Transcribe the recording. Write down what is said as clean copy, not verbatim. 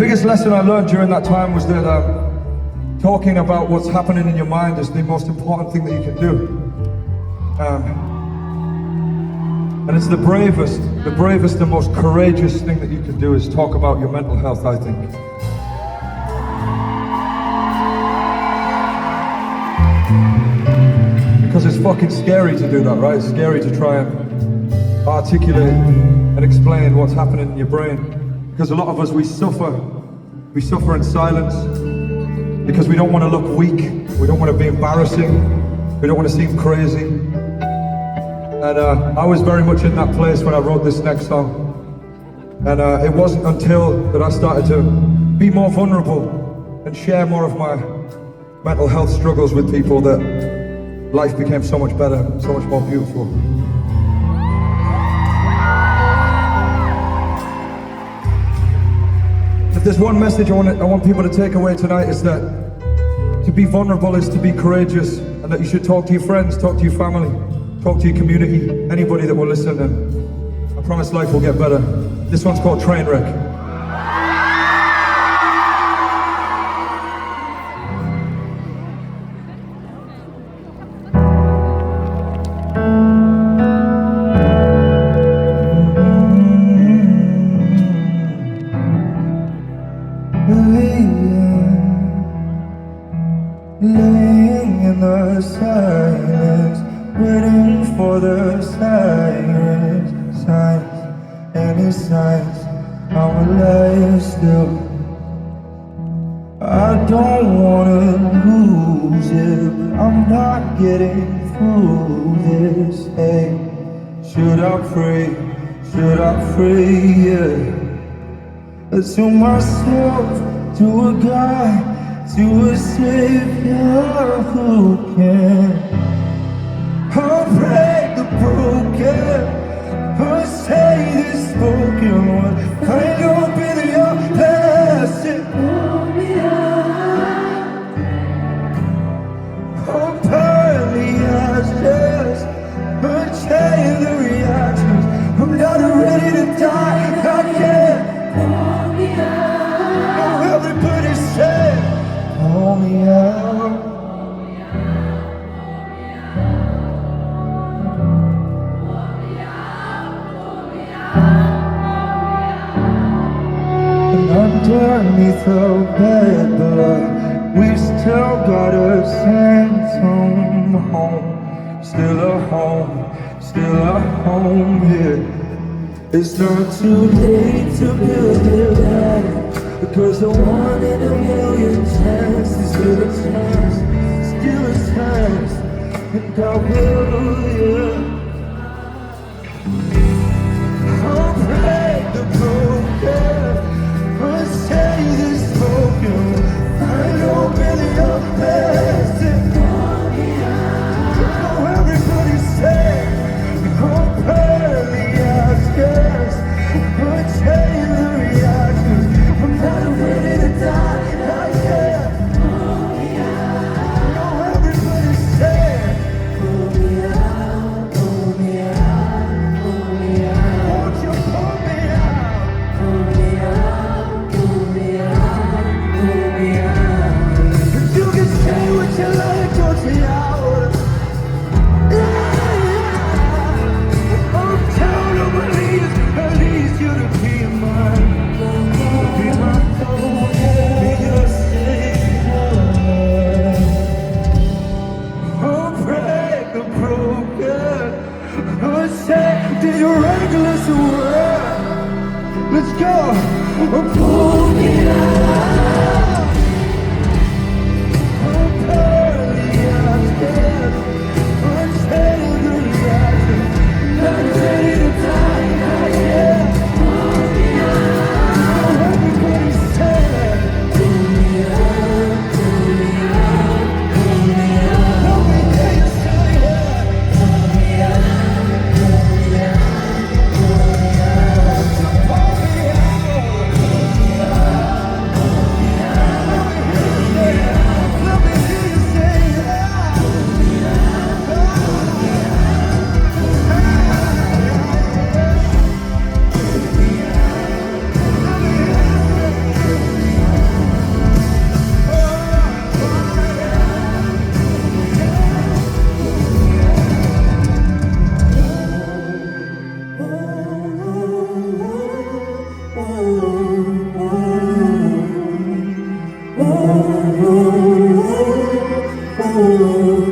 biggest lesson I learned during that time was that talking about what's happening in your mind is the most important thing that you can do. And it's the bravest and most courageous thing that you can do is talk about your mental health, I think. Because it's fucking scary to do that, right? It's scary to try and articulate and explain what's happening in your brain. Because a lot of us, we suffer in silence because we don't want to look weak, we don't want to be embarrassing, we don't want to seem crazy. And I was very much in that place when I wrote this next song. And it wasn't until that I started to be more vulnerable and share more of my mental health struggles with people that life became so much better, so much more beautiful. If there's one message I want people to take away tonight, is that to be vulnerable is to be courageous, and that you should talk to your friends, talk to your family, talk to your community, anybody that will listen, and I promise life will get better. This one's called Trainwreck. Laying in the silence, waiting for the sirens, signs, any signs, I'm alive still. I don't wanna lose it, but I'm not getting through this. Hey, should I pray, yeah, to myself, to a God, to a Savior who can break the broken, say the spoken word, find hope in your blessing. Pull me out, burn the ashes, change the reactions. I'm not ready to die, not yet. Pull me out. Everybody say, pull me out. And underneath the bed, but we still got a sense of home. Still a home here. It's not too late to build it right, because the one in a million chances, still a chance, and I will, yeah. I'll break the broken, I'll say the spoken, I open your blessing. Oh, everybody say, I'll burn the ashes, I'll change the reactions. I'm not ready to die, not yet. Pull me out. No, everybody say, pull me out, pull me out, pull me out. Won't you pull me out? Pull me out, pull me out, pull me out. But you can say what you like, don't you out? I'm telling you, I need you to be mine. Did your reckless world? Let's go. Pull me out. I'm barely asking. I'm saying the reaction. Not ready to die, not yet. Pull me out. Everybody say, pull me out, pull me out, pull me out. Let me hear you say it. Pull me out, pull me out, pull me out. Pull me out, pull me out, pull me out. oh, oh, oh.